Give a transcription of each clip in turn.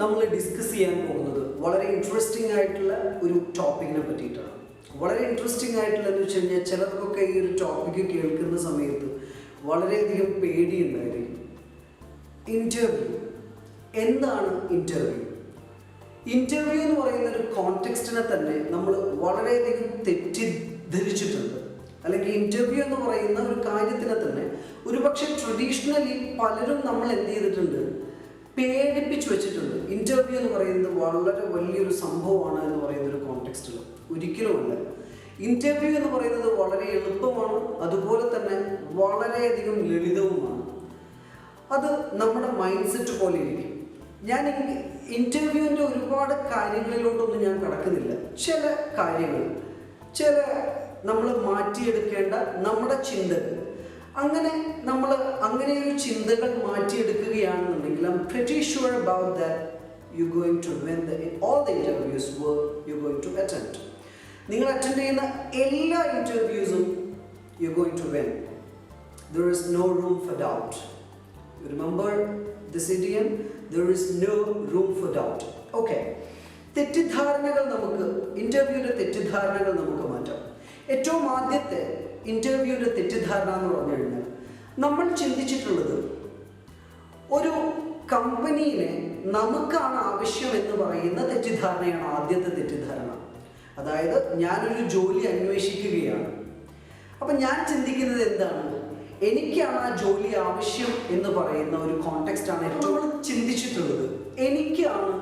നമ്മൾ ഡിസ്കസ് ചെയ്യാൻ പോകുന്നത് വളരെ ഇൻട്രസ്റ്റിംഗ് ആയിട്ടുള്ള ഒരു ടോപ്പിക്കിനെ പറ്റിയിട്ടാണ്. വളരെ ഇൻട്രസ്റ്റിംഗ് ആയിട്ടുള്ളതെന്ന് വെച്ച് കഴിഞ്ഞാൽ ചിലർക്കൊക്കെ ഈ ഒരു ടോപ്പിക്ക് കേൾക്കുന്ന സമയത്ത് വളരെയധികം പേടിയുണ്ടായിരിക്കും. ഇൻ്റർവ്യൂ. എന്താണ് ഇൻ്റർവ്യൂ? ഇൻ്റർവ്യൂ എന്ന് പറയുന്ന ഒരു കോണ്ടെക്സ്റ്റിനെ തന്നെ നമ്മൾ വളരെയധികം തെറ്റിദ്ധരിച്ചിട്ടുണ്ട്. അല്ലെങ്കിൽ ഇൻ്റർവ്യൂ എന്ന് പറയുന്ന ഒരു കാര്യത്തിനെ തന്നെ ഒരുപക്ഷെ ട്രഡീഷണലി പലരും നമ്മൾ എന്ത് ചെയ്തിട്ടുണ്ട്, പേടിപ്പിച്ചു വെച്ചിട്ടുണ്ട്. ഇൻ്റർവ്യൂ എന്ന് പറയുന്നത് വളരെ വലിയൊരു സംഭവമാണ് എന്ന് പറയുന്ന ഒരു കോണ്ടെക്സ്റ്റിൽ ഒരിക്കലുമല്ല. ഇൻ്റർവ്യൂ എന്ന് പറയുന്നത് വളരെ എളുപ്പമാണ്, അതുപോലെ തന്നെ വളരെയധികം ലളിതവുമാണ്. അത് നമ്മുടെ മൈൻഡ് സെറ്റ് പോലെ ഇരിക്കും. ഞാൻ ഇൻ്റർവ്യൂവിൻ്റെ ഒരുപാട് കാര്യങ്ങളിലോട്ടൊന്നും ഞാൻ കടക്കുന്നില്ല. ചില കാര്യങ്ങൾ, ചില നമ്മൾ മാറ്റിയെടുക്കേണ്ട നമ്മുടെ ചിന്തകൾ, നമ്മൾ അങ്ങനെ ഒരു ചിന്തകൾ മാറ്റിയെടുക്കുകയാണെന്നുണ്ടെങ്കിൽ I'm pretty sure about that you're going to win all the interviews you're going to attend. നിങ്ങൾ അറ്റൻഡ് ചെയ്യുന്ന എല്ലാ ഇൻ്റർവ്യൂസും you're going to win. There is no room for doubt. Remember this idiom? There is no room for doubt. Okay. തെറ്റിദ്ധാരണകൾ നമുക്ക്, ഇൻ്റർവ്യൂവിൻ്റെ തെറ്റിദ്ധാരണകൾ നമുക്ക് മാറ്റാം. ഏറ്റവും ആദ്യത്തെ ഇൻ്റർവ്യൂവിൻ്റെ തെറ്റിദ്ധാരണ എന്ന് പറഞ്ഞു കഴിഞ്ഞാൽ, നമ്മൾ ചിന്തിച്ചിട്ടുള്ളത് ഒരു കമ്പനിയിലെ നമുക്കാണ് ആവശ്യം എന്ന് പറയുന്ന തെറ്റിദ്ധാരണയാണ് ആദ്യത്തെ തെറ്റിദ്ധാരണ. അതായത് ഞാനൊരു ജോലി അന്വേഷിക്കുകയാണ്. അപ്പം ഞാൻ ചിന്തിക്കുന്നത് എന്താണ്, എനിക്കാണ് ആ ജോലി ആവശ്യം എന്ന് പറയുന്ന ഒരു കോണ്ടെക്സ്റ്റാണ് ഏറ്റവും ചിന്തിച്ചിട്ടുള്ളത്. എനിക്കാണ്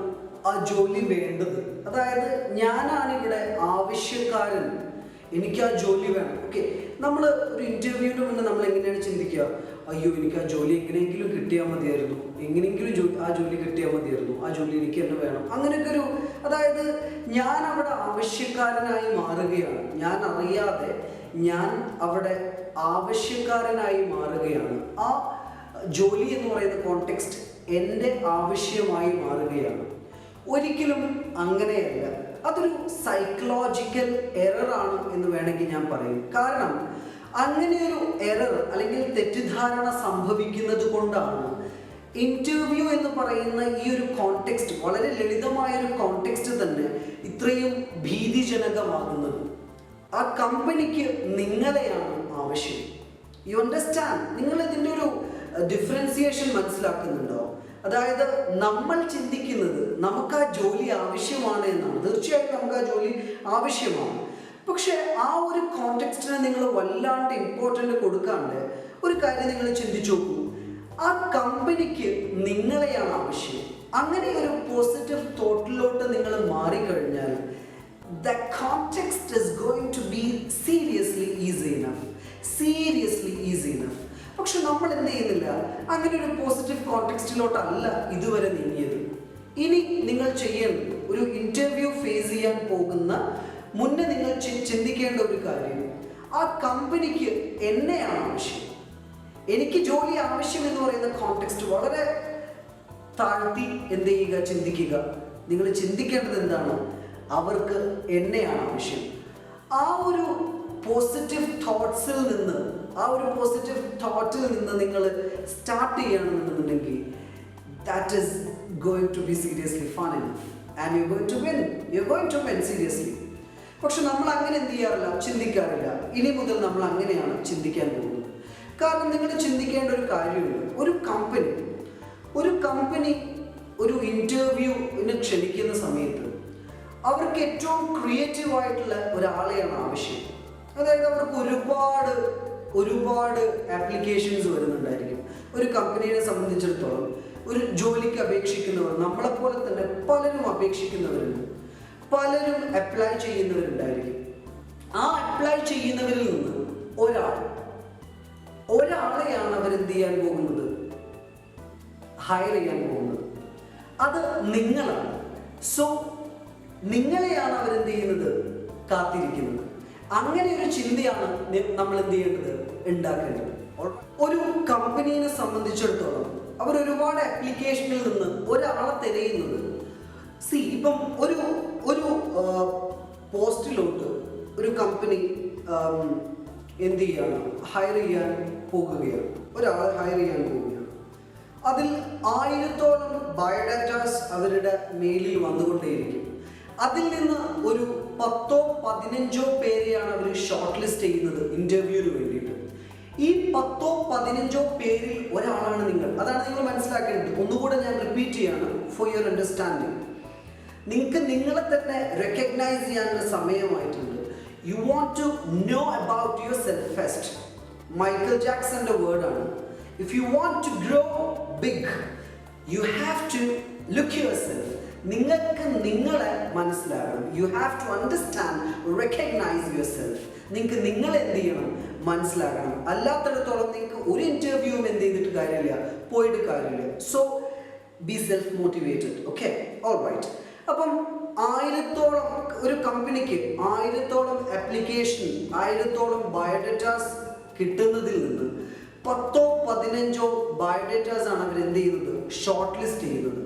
ആ ജോലി വേണ്ടത്, അതായത് ഞാനാണ് ഇവിടെ ആവശ്യക്കാരൻ, എനിക്ക് ആ ജോലി വേണം. ഓക്കെ, നമ്മൾ ഒരു ഇൻ്റർവ്യൂവിന് മുന്നേ നമ്മൾ എങ്ങനെയാണ് ചിന്തിക്കുക, അയ്യോ എനിക്ക് ആ ജോലി എങ്ങനെയെങ്കിലും കിട്ടിയാൽ മതിയായിരുന്നു, എങ്ങനെയെങ്കിലും ആ ജോലി കിട്ടിയാൽ മതിയായിരുന്നു, ആ ജോലി എനിക്ക് തന്നെ വേണം, അങ്ങനെയൊക്കെ ഒരു, അതായത് ഞാൻ അവിടെ ആവശ്യക്കാരനായി മാറുകയാണ്. ഞാൻ അറിയാതെ ഞാൻ അവിടെ ആവശ്യക്കാരനായി മാറുകയാണ്. ആ ജോലി എന്ന് പറയുന്ന കോണ്ടെക്സ്റ്റ് എൻ്റെ ആവശ്യമായി മാറുകയാണ്. ഒരിക്കലും അങ്ങനെയല്ല. അതൊരു സൈക്കോളജിക്കൽ എററാണ് എന്ന് വേണമെങ്കിൽ ഞാൻ പറയും. കാരണം അങ്ങനെയൊരു എറർ അല്ലെങ്കിൽ തെറ്റിദ്ധാരണ സംഭവിക്കുന്നത് കൊണ്ടാണ് ഇൻ്റർവ്യൂ എന്ന് പറയുന്ന ഈ ഒരു കോണ്ടെക്സ്റ്റ്, വളരെ ലളിതമായൊരു കോണ്ടെക്സ്റ്റ് തന്നെ ഇത്രയും ഭീതിജനകമാകുന്നത്. ആ കമ്പനിക്ക് നിങ്ങളെയാണ് ആവശ്യം. You understand? നിങ്ങൾ ഇതിൻ്റെ ഒരു ഡിഫറൻസിയേഷൻ മനസ്സിലാക്കുന്നുണ്ടോ? അതായത് നമ്മൾ ചിന്തിക്കുന്നത് നമുക്ക് ആ ജോലി ആവശ്യമാണ് എന്നാണ്. തീർച്ചയായിട്ടും നമുക്ക് ആ ജോലി ആവശ്യമാണ്. പക്ഷെ ആ ഒരു കോണ്ടെക്സ്റ്റിനെ നിങ്ങൾ വല്ലാണ്ട് ഇമ്പോർട്ടൻ്റ് കൊടുക്കാണ്ട് ഒരു കാര്യം നിങ്ങൾ ചിന്തിച്ചു നോക്കൂ, ആ കമ്പനിക്ക് നിങ്ങളെയാണ് ആവശ്യം. അങ്ങനെ ഒരു പോസിറ്റീവ് തോട്ടിലോട്ട് നിങ്ങൾ മാറിക്കഴിഞ്ഞാൽ the context is going to be seriously easy enough. പക്ഷെ നമ്മൾ എന്ത് ചെയ്യുന്നില്ല, അങ്ങനെ ഒരു പോസിറ്റീവ് കോണ്ടെക്സ്റ്റിലോട്ടല്ല ഇതുവരെ നീങ്ങിയത്. ഇനി നിങ്ങൾ ചെയ്യേണ്ടത്, ഒരു ഇൻ്റർവ്യൂ ഫേസ് ചെയ്യാൻ പോകുന്ന മുന്നേ നിങ്ങൾ ചിന്തിക്കേണ്ട ഒരു കാര്യം, ആ കമ്പനിക്ക് എന്നെയാണ് ആവശ്യം, എനിക്ക് ജോലി ആവശ്യം എന്ന് പറയുന്ന കോണ്ടെക്സ്റ്റ് വളരെ താഴ്ത്തി എന്ത് ചെയ്യുക, ചിന്തിക്കുക. നിങ്ങൾ ചിന്തിക്കേണ്ടത് എന്താണ്, അവർക്ക് എന്നെയാണ് ആവശ്യം. ആ ഒരു പോസിറ്റീവ് തോട്ട്സിൽ നിന്ന്, ആ ഒരു പോസിറ്റീവ് തോട്ടിൽ നിന്ന് നിങ്ങൾ സ്റ്റാർട്ട് ചെയ്യണമെന്നുണ്ടെങ്കിൽ that is going to be seriously fun enough and you're going to win seriously. പക്ഷെ നമ്മൾ അങ്ങനെ എന്ത് ചെയ്യാറില്ല, ചിന്തിക്കാറില്ല. ഇനി മുതൽ നമ്മൾ അങ്ങനെയാണ് ചിന്തിക്കാൻ പോകുന്നത്. കാരണം നിങ്ങൾ ചിന്തിക്കേണ്ട ഒരു കാര്യമുണ്ട്, ഒരു കമ്പനി ഒരു ഇൻ്റർവ്യൂവിന് ക്ഷണിക്കുന്ന സമയത്ത് അവർക്ക് ഏറ്റവും ക്രിയേറ്റീവായിട്ടുള്ള ഒരാളെയാണ് ആവശ്യം. അതായത് അവർക്ക് ഒരുപാട് ആപ്ലിക്കേഷൻസ് വരുന്നുണ്ടായിരിക്കും. ഒരു കമ്പനിയെ സംബന്ധിച്ചിടത്തോളം ഒരു ജോലിക്ക് അപേക്ഷിക്കുന്നവർ, നമ്മളെപ്പോലെ തന്നെ പലരും അപേക്ഷിക്കുന്നവരുണ്ട്, പലരും അപ്ലൈ ചെയ്യുന്നവരുണ്ടായിരിക്കും. ആ അപ്ലൈ ചെയ്യുന്നവരിൽ നിന്ന് ഒരാളെയാണ് അവരെന്ത് ചെയ്യാൻ പോകുന്നത്, ഹയർ ചെയ്യാൻ പോകുന്നത്. അത് നിങ്ങളാണ്. സോ നിങ്ങളെയാണ് അവരെന്ത് ചെയ്യുന്നത്, കാത്തിരിക്കുന്നത്. അങ്ങനെ ഒരു ചിന്തയാണ് നമ്മൾ എന്ത് ചെയ്യേണ്ടത്, ഉണ്ടാക്കേണ്ടത്. ഒരു കമ്പനിയെ സംബന്ധിച്ചിടത്തോളം അവർ ഒരുപാട് ആപ്ലിക്കേഷനിൽ നിന്ന് ഒരാളെ തിരയുന്നത്, ഇപ്പം ഒരു പോസ്റ്റിലോട്ട് ഒരു കമ്പനി എന്ത് ചെയ്യാണ്, ഹയർ ചെയ്യാൻ പോകുകയാണ്, ഒരാളെ ഹയർ ചെയ്യാൻ പോവുകയാണ്. അതിൽ 1000-ഓളം ബയോഡാറ്റാസ് അവരുടെ മെയിലിൽ വന്നുകൊണ്ടേയിരിക്കും. അതിൽ നിന്ന് ഒരു 10-15 പേരെയാണ് അവർ ഷോർട്ട് ലിസ്റ്റ് ചെയ്യുന്നത് ഇൻ്റർവ്യൂവിന് വേണ്ടിയിട്ട്. ഈ 10-15 പേരിൽ ഒരാളാണ് നിങ്ങൾ. അതാണ് നിങ്ങൾ മനസ്സിലാക്കേണ്ടത്. ഒന്നുകൂടെ ഞാൻ റിപ്പീറ്റ് ചെയ്യാണ് ഫോർ യുവർ അണ്ടർസ്റ്റാൻഡിങ്. നിങ്ങൾക്ക് നിങ്ങളെ തന്നെ റെക്കഗ്നൈസ് ചെയ്യാനുള്ള സമയമായിട്ടുണ്ട്. You want to know about yourself first. Michael ജാക്സന്റെ വേർഡാണ്. If you want to grow big you have to look yourself. നിങ്ങൾക്ക് നിങ്ങളെ മനസ്സിലാകണം. You have to understand, recognise yourself. നിങ്ങൾക്ക് നിങ്ങൾ എന്ത് ചെയ്യണം, മനസ്സിലാക്കണം. അല്ലാത്തിടത്തോളം നിങ്ങൾക്ക് ഒരു ഇൻ്റർവ്യൂവും എന്ത് ചെയ്തിട്ട് കാര്യമില്ല, പോയിട്ട് കാര്യമില്ല. So be self motivated. Okay, all right. അപ്പം 1000-ഓളം ഒരു കമ്പനിക്ക് 1000-ഓളം ആപ്ലിക്കേഷൻ, 1000-ഓളം ബയോഡേറ്റാസ് കിട്ടുന്നതിൽ നിന്ന് 10-15 ബയോഡേറ്റാസ് ആണ് അവർ എന്ത് ചെയ്യുന്നത്, ഷോർട്ട് ലിസ്റ്റ് ചെയ്യുന്നത്.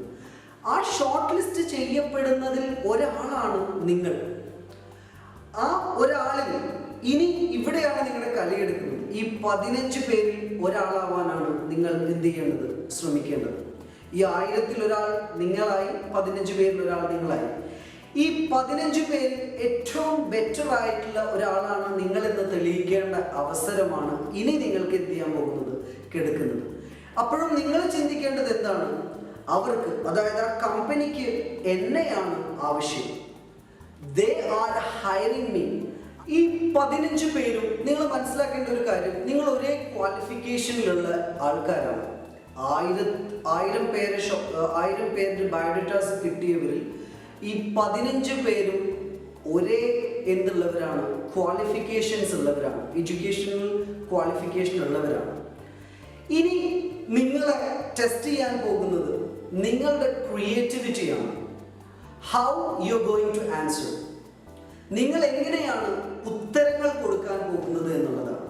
ആ ഷോർട്ട് ലിസ്റ്റ് ചെയ്യപ്പെടുന്നതിൽ ഒരാളാണ് നിങ്ങൾ. ആ ഒരാളിൽ ഇനി ഇവിടെയാണ് നിങ്ങളുടെ കളിയെടുക്കുന്നത്. ഈ 15 പേരിൽ ഒരാളാവാനാണ് നിങ്ങൾ എന്ത് ചെയ്യേണ്ടത്, ശ്രമിക്കേണ്ടത്. ഈ 1000-ൽ ഒരാൾ നിങ്ങളായി, 15 പേരിൽ ഒരാൾ നിങ്ങളായി. ഈ 15 പേരിൽ ഏറ്റവും ബെറ്റർ ആയിട്ടുള്ള ഒരാളാണ് നിങ്ങളെന്ന് തെളിയിക്കേണ്ട അവസരമാണ് ഇനി നിങ്ങൾക്ക് എന്ത് ചെയ്യാൻ പോകുന്നത്, കിടക്കുന്നത്. അപ്പോഴും നിങ്ങൾ ചിന്തിക്കേണ്ടത് എന്താണ്, അവർക്ക്, അതായത് ആ കമ്പനിക്ക് എന്നെയാണ് ആവശ്യം. They are hiring me. ഈ 15 പേരും നിങ്ങൾ മനസ്സിലാക്കേണ്ട ഒരു കാര്യം, നിങ്ങൾ ഒരേ ക്വാളിഫിക്കേഷനിലുള്ള ആൾക്കാരാണ്. 1000 പേരുടെ ബയോഡേറ്റാസ് കിട്ടിയവരിൽ ഈ 15 പേരും ഒരേ എന്തുള്ളവരാണ്, ക്വാളിഫിക്കേഷൻസ് ഉള്ളവരാണ്, എഡ്യൂക്കേഷണൽ ക്വാളിഫിക്കേഷൻ ഉള്ളവരാണ്. ഇനി നിങ്ങളെ ടെസ്റ്റ് ചെയ്യാൻ പോകുന്നത് നിങ്ങളുടെ ക്രിയേറ്റിവിറ്റിയാണ്. How you are going to answer. നിങ്ങൾ എങ്ങനെയാണ് ഉത്തരങ്ങൾ കൊടുക്കാൻ പോകുന്നത് എന്നുള്ളതാണ്.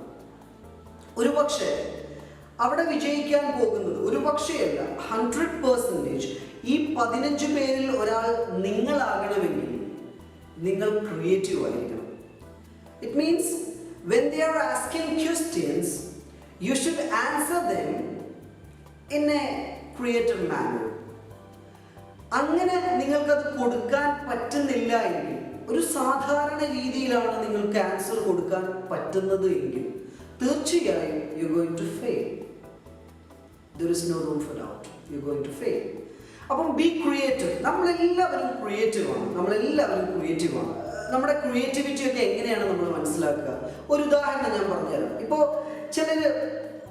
ഒരു പക്ഷേ അവിടെ വിജയിക്കാൻ പോകുന്നത്, ഒരു പക്ഷേയല്ല 100% ഈ 15 പേരിൽ ഒരാൾ നിങ്ങളാകണമെങ്കിൽ നിങ്ങൾ ക്രിയേറ്റീവ് ആയിരിക്കണം. It means when they are asking questions you should answer them in a creative manner. അങ്ങനെ നിങ്ങൾക്കത് കൊടുക്കാൻ പറ്റുന്നില്ല എങ്കിൽ, ഒരു സാധാരണ രീതിയിലാണ് നിങ്ങൾക്ക് ആൻസർ കൊടുക്കാൻ പറ്റുന്നത് എങ്കിൽ തീർച്ചയായും you are going to fail. there is no room for doubt, you are going to fail. അപ്പം ബി ക്രിയേറ്റീവ്. നമ്മളെല്ലാവരും ക്രിയേറ്റീവാണ്. നമ്മുടെ ക്രിയേറ്റിവിറ്റി ഒക്കെ എങ്ങനെയാണ് നമ്മൾ മനസ്സിലാക്കുക? ഒരു ഉദാഹരണം ഞാൻ പറഞ്ഞുതരാം. ഇപ്പോൾ ചിലർ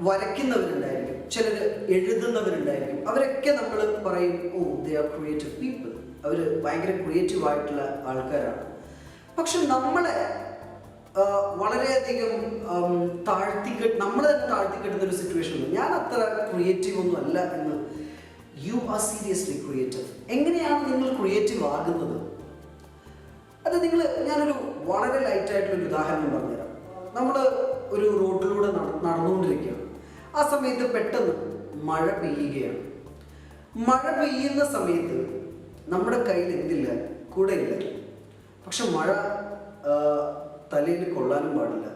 വരയ്ക്കുന്നവരുണ്ടായിരിക്കും, ചിലർ എഴുതുന്നവരുണ്ടായിരിക്കും. അവരൊക്കെ നമ്മൾ പറയും, ഓ ദേ ആർ ക്രിയേറ്റീവ് പീപ്പിൾ, അവർ ഭയങ്കര ക്രിയേറ്റീവ് ആയിട്ടുള്ള ആൾക്കാരാണ്. പക്ഷെ നമ്മളെ വളരെയധികം നമ്മൾ തന്നെ താഴ്ത്തിക്കെട്ടുന്ന ഒരു സിറ്റുവേഷൻ ഉണ്ട്. ഞാൻ അത്ര ക്രിയേറ്റീവ് ഒന്നും അല്ല എന്ന്. You are seriously creative. എങ്ങനെയാണ് നിങ്ങൾ ക്രിയേറ്റീവ് ആകുന്നത്? അത് ഞാനൊരു വളരെ ലൈറ്റായിട്ടുള്ളൊരു ഉദാഹരണം പറഞ്ഞുതരാം. നമ്മൾ ഒരു റോഡിലൂടെ നടന്നുകൊണ്ടിരിക്കുകയാണ്. ആ സമയത്ത് പെട്ടെന്ന് മഴ പെയ്യുകയാണ്. മഴ പെയ്യുന്ന സമയത്ത് നമ്മുടെ കയ്യിൽ എന്തില്ല, കൂടെയില്ല. പക്ഷെ മഴ തലയിൽ കൊള്ളാനും പാടില്ല.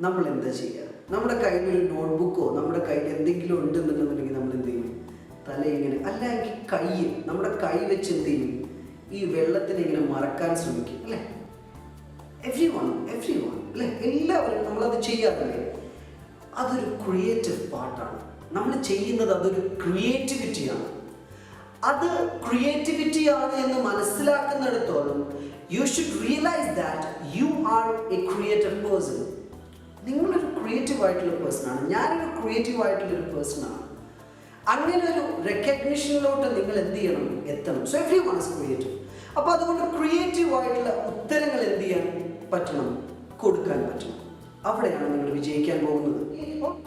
നമ്മൾ എന്താ ചെയ്യുക? നമ്മുടെ കയ്യിൽ ഒരു നോട്ട്ബുക്കോ നമ്മുടെ കയ്യിൽ എന്തെങ്കിലും ഉണ്ടെന്നുണ്ടെന്നുണ്ടെങ്കിൽ നമ്മൾ എന്ത് ചെയ്യും? തല ഇങ്ങനെ, അല്ലെങ്കിൽ നമ്മുടെ കൈ വെച്ച് എന്ത് ചെയ്യും? ഈ വെള്ളത്തിനെ ഇങ്ങനെ മറക്കാൻ ശ്രമിക്കും, അല്ലേ? എവ്രി വൺ അല്ലേ? എല്ലാവരും നമ്മളത് ചെയ്യാറില്ലേ? അതൊരു ക്രിയേറ്റീവ് പാർട്ടാണ്. നമ്മൾ ചെയ്യുന്നത് അതൊരു ക്രിയേറ്റിവിറ്റിയാണ്. അത് ക്രിയേറ്റിവിറ്റിയാണ് എന്ന് മനസ്സിലാക്കുന്നിടത്തോളം you should realize that you are a creative person. നിങ്ങളൊരു ക്രിയേറ്റീവ് ആയിട്ടുള്ള പേഴ്സണാണ്. ഞാനൊരു ക്രിയേറ്റീവ് ആയിട്ടുള്ളൊരു പേഴ്സണാണ്. അങ്ങനെ ഒരു റെക്കഗ്നിഷനിലോട്ട് നിങ്ങൾ എന്ത് ചെയ്യണം, എത്തണം. So every one is creative. അപ്പോൾ അതുകൊണ്ട് ക്രിയേറ്റീവ് ആയിട്ടുള്ള ഉത്തരങ്ങൾ എന്ത് ചെയ്യാൻ പറ്റണം, കൊടുക്കാൻ പറ്റണം. അവിടെയാണ് നിങ്ങൾ വിജയിക്കാൻ പോകുന്നത്.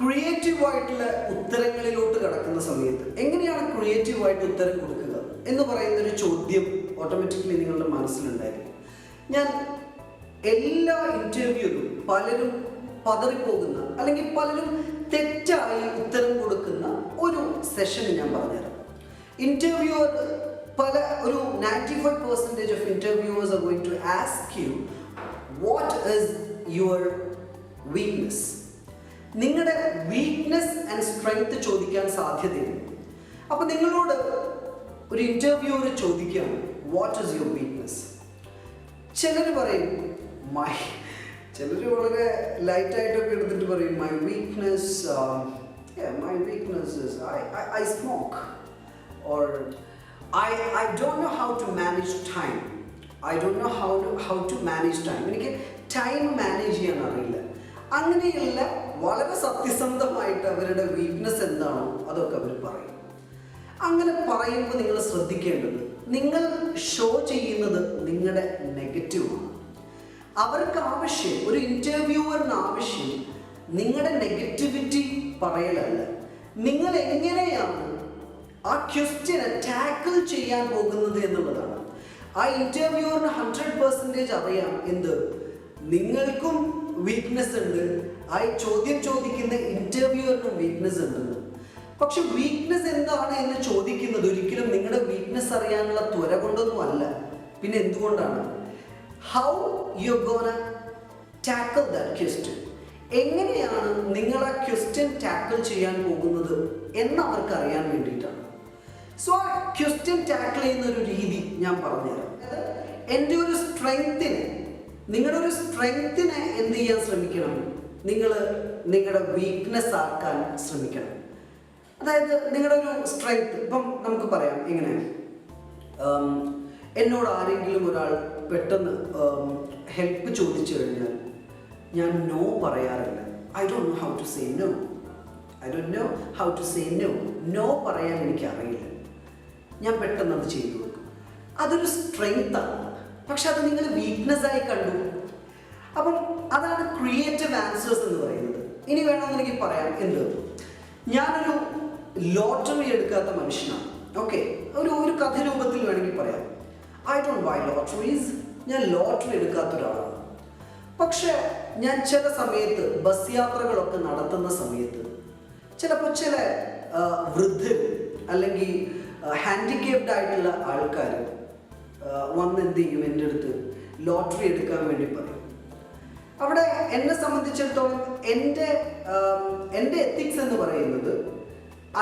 ക്രിയേറ്റീവ് ആയിട്ടുള്ള ഉത്തരങ്ങളിലോട്ട് കടക്കുന്ന സമയത്ത് എങ്ങനെയാണ് ക്രിയേറ്റീവ് ആയിട്ട് ഉത്തരം കൊടുക്കുക എന്ന് പറയുന്നൊരു ചോദ്യം ഓട്ടോമാറ്റിക്കലി നിങ്ങളുടെ മനസ്സിലുണ്ടായിരിക്കും. ഞാൻ എല്ലാ ഇൻ്റർവ്യൂവിലും പലരും പതറിപ്പോകുന്ന, അല്ലെങ്കിൽ പലരും തെറ്റായി ഉത്തരം കൊടുക്കുന്ന ഒരു സെഷൻ ഞാൻ പറഞ്ഞുതരാം. ഇൻ്റർവ്യൂവർ ഒരു 95% of interviewers are going to ask you what is your weakness. നിങ്ങളുടെ വീക്ക്നെസ് ആൻഡ് സ്ട്രെങ്ത് ചോദിക്കാൻ സാധ്യതയുണ്ട്. അപ്പം നിങ്ങളോട് ഒരു ഇൻ്റർവ്യൂവർ ചോദിക്കുകയാണ്, വാട്ട് ഈസ് യുവർ വീക്ക്നെസ്? ചിലർ പറയും ചിലർ വളരെ ലൈറ്റായിട്ടൊക്കെ എടുത്തിട്ട് പറയും my weakness is I smoke, or I don't know how to manage time. I don't know how to manage time. എനിക്ക് ടൈം മാനേജ് ചെയ്യാൻ അറിയില്ല. അങ്ങനെയുള്ള വളരെ സത്യസന്ധമായിട്ട് അവരുടെ വീക്ക്നെസ് എന്താണോ അതൊക്കെ അവർ പറയും. അങ്ങനെ പറയുമ്പോൾ നിങ്ങൾ ശ്രദ്ധിക്കേണ്ടത്, നിങ്ങൾ ഷോ ചെയ്യുന്നത് നിങ്ങളുടെ നെഗറ്റീവാണ്. അവർക്ക് ആവശ്യം, ഒരു ഇൻ്റർവ്യൂവറിന് ആവശ്യം നിങ്ങളുടെ നെഗറ്റിവിറ്റി പറയലല്ല, നിങ്ങൾ എങ്ങനെയാണ് ആ ക്വസ്റ്റ്യനെ ടാക്കിൾ ചെയ്യാൻ പോകുന്നത് എന്നുള്ളതാണ്. ആ ഇൻ്റർവ്യൂവറിന് 100% അറിയാം എന്ത്, നിങ്ങൾക്കും വീക്ക്നെസ് ഉണ്ട്, ആ ചോദ്യം ചോദിക്കുന്ന ഇൻ്റർവ്യൂവറിനും വീക്ക്നെസ് ഉണ്ടെന്ന്. പക്ഷെ വീക്ക്നെസ് എന്താണ് എന്ന് ചോദിക്കുന്നത് ഒരിക്കലും നിങ്ങളുടെ വീക്ക്നെസ് അറിയാനുള്ള ത്വര കൊണ്ടൊന്നും അല്ല. പിന്നെ എന്തുകൊണ്ടാണ്? How you gonna tackle that question, എങ്ങനെയാണ് നിങ്ങൾ ആ ക്വസ്റ്റ്യൻ ടാക്കിൾ ചെയ്യാൻ പോകുന്നത് എന്ന് അവർക്ക് അറിയാൻ വേണ്ടിയിട്ടാണ്. സോ ആ ക്വസ്റ്റ്യൻ ടാക്കിൾ ചെയ്യുന്ന ഒരു രീതി ഞാൻ പറഞ്ഞുതരാം. എൻ്റെ ഒരു സ്ട്രെങ്തിനെ, നിങ്ങളുടെ ഒരു സ്ട്രെങ്തിനെ എന്ത് ചെയ്യാൻ ശ്രമിക്കണം, നിങ്ങൾ നിങ്ങളുടെ വീക്ക്നെസ് ആക്കാൻ ശ്രമിക്കണം. അതായത് നിങ്ങളുടെ ഒരു സ്ട്രെങ്ത്, ഇപ്പം നമുക്ക് പറയാം എങ്ങനെ, എന്നോട് ആരെങ്കിലും ഒരാൾ പെട്ടെന്ന് ഹെൽപ്പ് ചോദിച്ചു കഴിഞ്ഞാൽ ഞാൻ നോ പറയാറില്ല. I don't know how to say no. No പറയാൻ എനിക്ക് അറിയില്ല. ഞാൻ പെട്ടെന്ന് അത് ചെയ്തു കൊടുക്കും. അതൊരു സ്ട്രെങ്താണ്. പക്ഷെ അത് നിങ്ങൾ വീക്ക്നെസ്സായി കണ്ടു. അപ്പം അതാണ് ക്രിയേറ്റീവ് ആൻസേഴ്സ് എന്ന് പറയുന്നത്. ഇനി വേണമെന്നെനിക്ക് പറയാം എന്ത്, ഞാനൊരു ലോട്ടറി എടുക്കാത്ത മനുഷ്യനാണ്. ഓക്കെ, ഒരു കഥ രൂപത്തിൽ വേണമെങ്കിൽ പറയാം. I don't buy lotteries. ഞാൻ ലോട്ടറി എടുക്കാത്ത ഒരാളാണ്. പക്ഷെ ഞാൻ ചില സമയത്ത് ബസ് യാത്രകളൊക്കെ നടത്തുന്ന സമയത്ത് ചിലപ്പോൾ ചില വൃദ്ധർ അല്ലെങ്കിൽ ഹാൻഡിക്യാപ്ഡ് ആയിട്ടുള്ള ആൾക്കാർ വന്ന് എന്ത് ചെയ്യും, എൻ്റെ അടുത്ത് ലോട്ടറി എടുക്കാൻ വേണ്ടി പറയും. അവിടെ എന്നെ സംബന്ധിച്ചിടത്തോളം എൻ്റെ എത്തിക്സ് എന്ന് പറയുന്നത്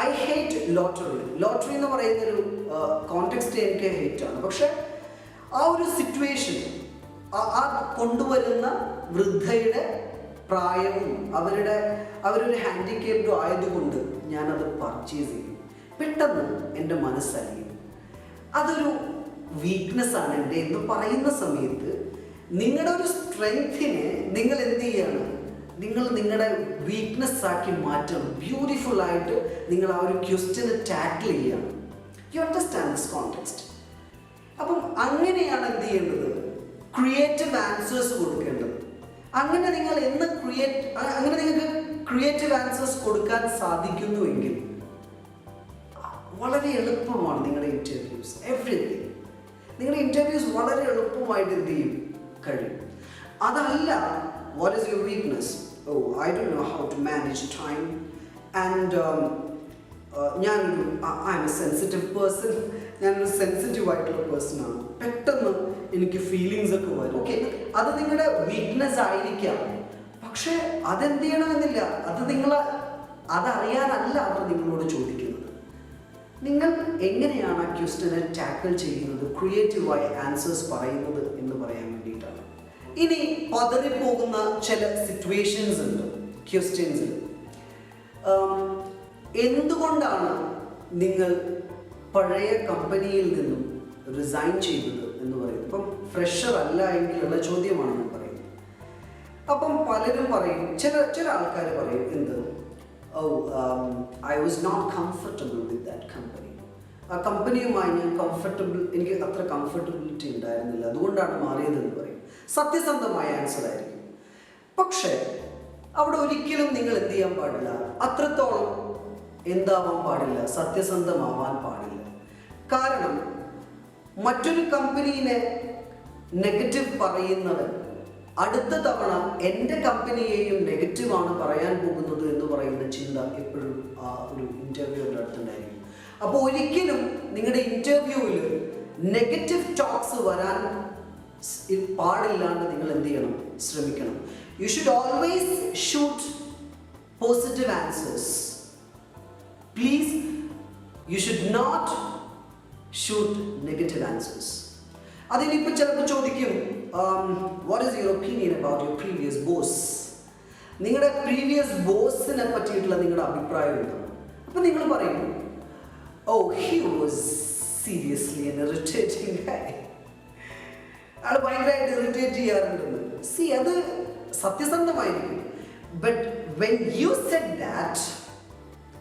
ഐ ഹേറ്റ് ലോട്ടറി എന്ന് പറയുന്നൊരു കോണ്ടെക്സ്റ്റ് എനിക്ക് ഹേറ്റാണ്. പക്ഷെ ആ ഒരു സിറ്റുവേഷൻ, ആ കൊണ്ടുവരുന്ന വൃദ്ധയുടെ പ്രായവും അവരൊരു ഹാൻഡിക്യാപ്ഡും ആയതുകൊണ്ട് ഞാനത് പർച്ചേസ് ചെയ്യും. പെട്ടെന്ന് എൻ്റെ മനസ്സറിയും അതൊരു വീക്ക്നെസ്സാണ് എൻ്റെ എന്ന് പറയുന്ന സമയത്ത് നിങ്ങളുടെ ഒരു സ്ട്രെങ്തിനെ നിങ്ങൾ എന്ത് ചെയ്യാണ്, നിങ്ങൾ നിങ്ങളുടെ വീക്ക്നെസ് ആക്കി മാറ്റണം. ബ്യൂട്ടിഫുൾ ആയിട്ട് നിങ്ങൾ ആ ഒരു ക്വസ്റ്റ്യനെ ടാക്കിൾ ചെയ്യണം. You understand this context. അപ്പം അങ്ങനെയാണ് എന്ത് ചെയ്യേണ്ടത്, ക്രിയേറ്റീവ് ആൻസേഴ്സ് കൊടുക്കേണ്ടത്. അങ്ങനെ നിങ്ങൾ അങ്ങനെ നിങ്ങൾക്ക് ക്രിയേറ്റീവ് ആൻസേഴ്സ് കൊടുക്കാൻ സാധിക്കുന്നുവെങ്കിൽ വളരെ എളുപ്പമാണ് നിങ്ങളുടെ ഇൻ്റർവ്യൂസ്. എവ്രിതിങ്, നിങ്ങളുടെ ഇൻ്റർവ്യൂസ് വളരെ എളുപ്പമായിട്ട് എന്ത് ചെയ്യും, കഴിയും. അതല്ല, what is your weakness? I don't know how to manage time and I am a sensitive person. ഞാനൊരു സെൻസിറ്റീവ് ആയിട്ടുള്ള പേഴ്സണാണ്. പെട്ടെന്ന് എനിക്ക് ഫീലിങ്സ് ഒക്കെ വരും. ഓക്കെ, അത് നിങ്ങളുടെ വീക്ക്നെസ് ആയിരിക്കാം. പക്ഷേ അതെന്ത് ചെയ്യണമെന്നില്ല, അതറിയാനല്ല അവർ നിങ്ങളോട് ചോദിക്കുന്നത്. നിങ്ങൾ എങ്ങനെയാണ് ആ ക്വസ്റ്റ്യനെ ടാക്കിൾ ചെയ്യുന്നത്, ക്രിയേറ്റീവായ ആൻസേഴ്സ് പറയുന്നത് എന്ന് പറയാൻ വേണ്ടിയിട്ടാണ്. ഇനി പതറിപ്പോകുന്ന ചില സിറ്റുവേഷൻസ് ഉണ്ട് ക്വസ്റ്റ്യൻസിൽ. എന്തുകൊണ്ടാണ് നിങ്ങൾ പഴയ കമ്പനിയിൽ നിന്നും റിസൈൻ ചെയ്തത് എന്ന് പറയുന്നത്? ഇപ്പം ഫ്രഷർ അല്ല എങ്കിലുള്ള ചോദ്യമാണ് ഞാൻ പറയുന്നത്. അപ്പം പലരും പറയും, ചില ആൾക്കാർ പറയും എന്ത്, I was not comfortable with that company. ആ കമ്പനിയുമായി എനിക്ക് അത്ര കംഫർട്ടബിലിറ്റി ഉണ്ടായിരുന്നില്ല, അതുകൊണ്ടാണ് മാറിയതെന്ന് പറയും. സത്യസന്ധമായ ആൻസർ ആയിരിക്കും. പക്ഷേ അവിടെ ഒരിക്കലും നിങ്ങൾ എന്ത് ചെയ്യാൻ പാടില്ല, അത്രത്തോളം എന്താവാൻ പാടില്ല, സത്യസന്ധമാവാൻ പാടില്ല. കാരണം മറ്റൊരു കമ്പനീനെ നെഗറ്റീവ് പറയുന്നവൻ അടുത്ത തവണ എൻ്റെ കമ്പനിയെയും നെഗറ്റീവാണ് പറയാൻ പോകുന്നത് എന്ന് പറയുന്ന ചിന്ത എപ്പോഴും ആ ഒരു ഇൻ്റർവ്യൂവിൻ്റെ അടുത്തുണ്ടായിരിക്കും. അപ്പോൾ ഒരിക്കലും നിങ്ങളുടെ ഇൻ്റർവ്യൂവിൽ നെഗറ്റീവ് ടോക്സ് വരാൻ പാടില്ലാണ്ട് നിങ്ങൾ എന്ത് ചെയ്യണം, ശ്രമിക്കണം. You should always shoot positive answers. Please You should not shoot negative answers. അതിനിപ്പോൾ ചിലപ്പോൾ ചോദിക്കും, what is your opinion about your previous boss? നിങ്ങളുടെ പ്രീവിയസ് ബോസിനെ പറ്റിയിട്ടുള്ള നിങ്ങളുടെ അഭിപ്രായം എന്താണ്? അപ്പം നിങ്ങൾ പറയും, oh, he was seriously an irritating guy. അയാൾ ഭയങ്കരമായിട്ട് ഇറിറ്റേറ്റ് ചെയ്യാറുണ്ടെന്ന്. സി, അത് സത്യസന്ധമായിരിക്കും. But when you said that,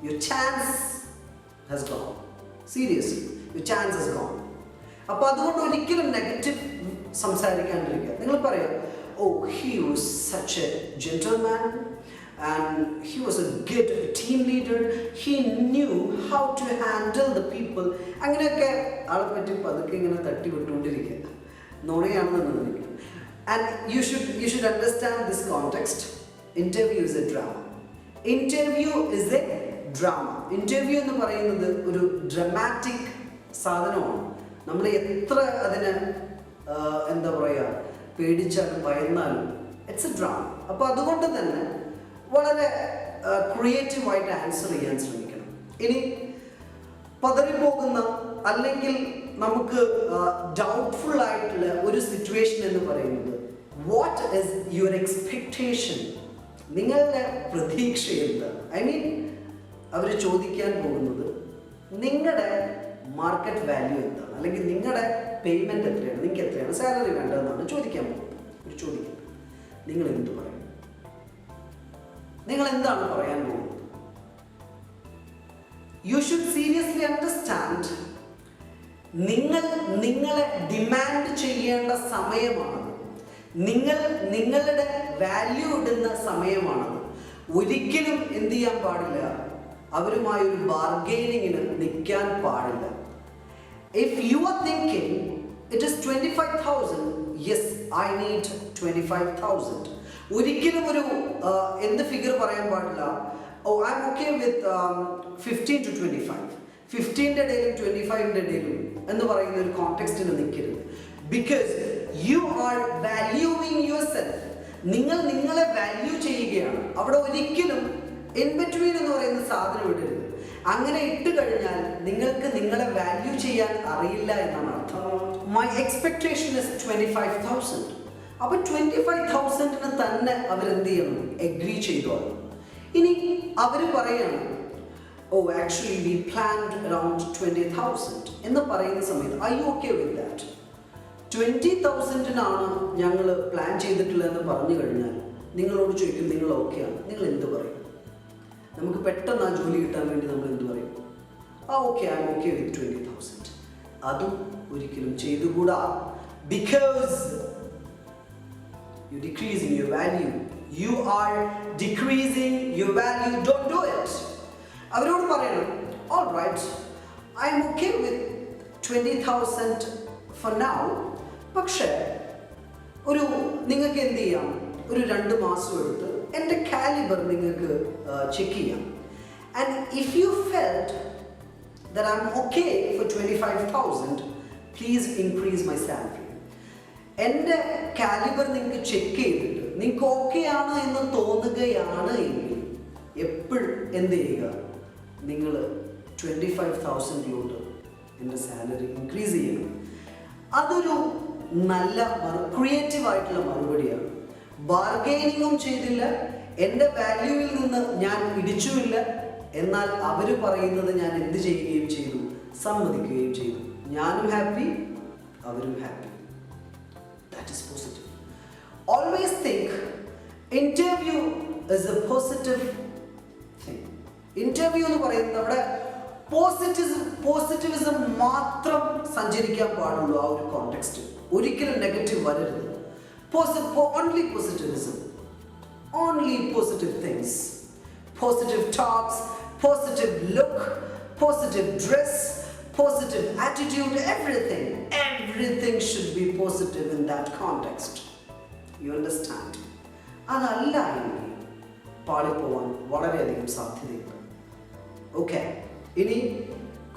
your chance has gone. Seriously, your chance has gone. അപ്പോൾ അതുകൊണ്ട് ഒരിക്കലും നെഗറ്റീവ് സംസാരിക്കാണ്ടിരിക്കുക. നിങ്ങൾ പറയാം, oh, he was such a gentleman and he was a good team leader, he knew how to handle the people. അങ്ങനെയൊക്കെ ആളെ പറ്റി പതുക്കെ ഇങ്ങനെ തട്ടി വിട്ടുകൊണ്ടിരിക്കുക. നുണയാണെന്ന് തോന്നിക്കും. And you should understand this context. Interview is a drama. Interview is a drama. Interview എന്ന് പറയുന്നത് ഒരു dramatic സാധനമാണ്. നമ്മൾ എത്ര അതിനെ എന്താ പറയുക, പേടിച്ചാലും ഭയന്നാലും ഇറ്റ്സ് എ ഡ്രാമ. അപ്പോൾ അതുകൊണ്ട് തന്നെ വളരെ ക്രിയേറ്റീവായിട്ട് ആൻസർ ചെയ്യാൻ ശ്രമിക്കണം. ഇനി പതറിപ്പോകുന്ന അല്ലെങ്കിൽ നമുക്ക് ഡൗട്ട്ഫുൾ ആയിട്ടുള്ള ഒരു സിറ്റുവേഷൻ എന്ന് പറയുന്നത്, വാട്ട് ഇസ് യുവർ എക്സ്പെക്ടേഷൻ? നിങ്ങളുടെ പ്രതീക്ഷ എന്താ? ഐ മീൻ, അവർ ചോദിക്കാൻ പോകുന്നത് നിങ്ങളുടെ മാർക്കറ്റ് വാല്യൂ എന്താണ്, അല്ലെങ്കിൽ നിങ്ങളുടെ പേയ്മെൻറ്റ് എത്രയാണ്, നിങ്ങൾക്ക് എത്രയാണ് സാലറി വേണ്ടതെന്നാണ് ചോദിക്കാൻ പോകുന്നത്. ഒരു ചോദിക്കുന്നത്, നിങ്ങൾ എന്ത് പറയും? നിങ്ങൾ എന്താണ് പറയാൻ പോകുന്നത്? യു ഷുഡ് സീരിയസ്ലി അണ്ടർസ്റ്റാൻഡ്, നിങ്ങളെ ഡിമാൻഡ് ചെയ്യേണ്ട സമയമാണത്. നിങ്ങളുടെ വാല്യൂ ഇടുന്ന സമയമാണത്. ഒരിക്കലും എന്ത് ചെയ്യാൻ പാടില്ല, അവരുമായി ഒരു ബാർഗെയിനിങ്ങിന് നിൽക്കാൻ പാടില്ല. If you are thinking it is 25,000, yes, I need 25,000. ഒരിക്കലും ഒരു എന്ത് ഫിഗർ പറയാൻ പാടില്ല, oh, I'm okay with 15 to 25. 15ന്റെ ഇടയിലും 25ന്റെ ഇടയിലും എന്ന് പറയുന്ന ഒരു കോണ്ടെക്സ്റ്റിൽ നിൽക്കരുത്. Because you are valuing yourself. നിങ്ങളെ വാല്യൂ ചെയ്യുകയാണ്. അവിടെ ഒരിക്കലും ഇൻ ബിറ്റ്വീൻ എന്ന് പറയുന്ന സാധനം ഇടരുത്. അങ്ങനെ ഇട്ട് കഴിഞ്ഞാൽ നിങ്ങൾക്ക് നിങ്ങളെ വാല്യൂ ചെയ്യാൻ അറിയില്ല എന്നാണ് അർത്ഥം. My expectation is 25,000. അപ്പോൾ 25,000-ന് തന്നെ അവരെന്ത് ചെയ്യണം? എഗ്രി ചെയ്തോളൂ. ഇനി അവർ പറയാണ്, oh actually we planned around 20,000 എന്ന് പറയുന്ന സമയത്ത് I you okay with that? 20,000-നാണ് ഞങ്ങൾ പ്ലാൻ ചെയ്തിട്ടുള്ളതെന്ന് പറഞ്ഞു കഴിഞ്ഞാൽ നിങ്ങളോട് ചോദിക്കും, നിങ്ങൾ ഓക്കെയാണ്? നിങ്ങൾ എന്ത് പറയും? നമുക്ക് പെട്ടെന്ന് ആ ജോലി കിട്ടാൻ വേണ്ടി നമ്മൾ എന്ത് പറയും? Okay, I am okay with 20,000. അതും ഒരിക്കലും ചെയ്തുകൂടാ. Because you decreasing your value. You are decreasing your value. Don't do it. അവരോട് പറയണം, all right, I am okay with 20,000 for now. പക്ഷേ നിങ്ങൾക്ക് എന്ത് ചെയ്യാം, ഒരു 2 മാസം എടുത്ത് എൻ്റെ കാലിബർ നിങ്ങൾക്ക് ചെക്ക് ചെയ്യാം. And if you felt that I am okay for 25,000, please increase my salary. എൻ്റെ കാലിബർ നിങ്ങൾക്ക് ചെക്ക് ചെയ്തിട്ട് നിങ്ങൾക്ക് ഓക്കെ ആണ് എന്ന് തോന്നുകയാണ് എങ്കിൽ എപ്പോഴും എന്ത് ചെയ്യുക, നിങ്ങൾ 25,000-ലോട്ട് എൻ്റെ സാലറി ഇൻക്രീസ് ചെയ്യണം. അതൊരു നല്ല ക്രിയേറ്റീവായിട്ടുള്ള മറുപടിയാണ്. ബാർഗെയിനിങ്ങും ചെയ്തില്ല, എൻ്റെ വാല്യൂവിൽ നിന്ന് ഞാൻ ഇടിച്ചുമില്ല, എന്നാൽ അവർ പറയുന്നത് ഞാൻ എന്ത് ചെയ്യുകയും ചെയ്തു, സമ്മതിക്കുകയും ചെയ്തു. ഞാനും ഹാപ്പി, അവരും happy. That is positive. Always think interview is A positive thing. Interview എന്ന് പറയുന്നത് അവിടെ പോസിറ്റിവിസം മാത്രം സഞ്ചരിക്കാൻ പാടുള്ളൂ. ആ ഒരു കോണ്ടെക്സ്റ്റ് ഒരിക്കലും നെഗറ്റീവ് വരരുത്. Only positivism, only positive things, positive talks, positive look, positive dress, positive attitude, everything should be positive in that context. You understand? അതല്ല എങ്കിൽ പാളിപ്പോവാൻ വളരെയധികം സാധ്യതയുണ്ട്. ഓക്കെ, ഇനി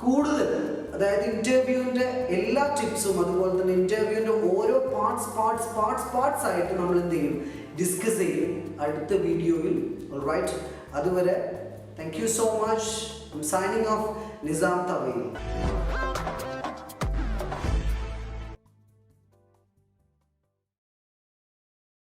കൂടുതൽ, അതായത് ഇൻ്റർവ്യൂവിൻ്റെ എല്ലാ ടിപ്സും അതുപോലെ തന്നെ ഇൻ്റർവ്യൂവിൻ്റെ ഓരോ പാർട്സ് ആയിട്ട് നമ്മൾ എന്ത് ചെയ്യും, ഡിസ്കസ് ചെയ്യും അടുത്ത വീഡിയോയിൽ. ഓൾറൈറ്റ്, അതുവരെ Thank you so much. I'm signing off. Nizam Tawil.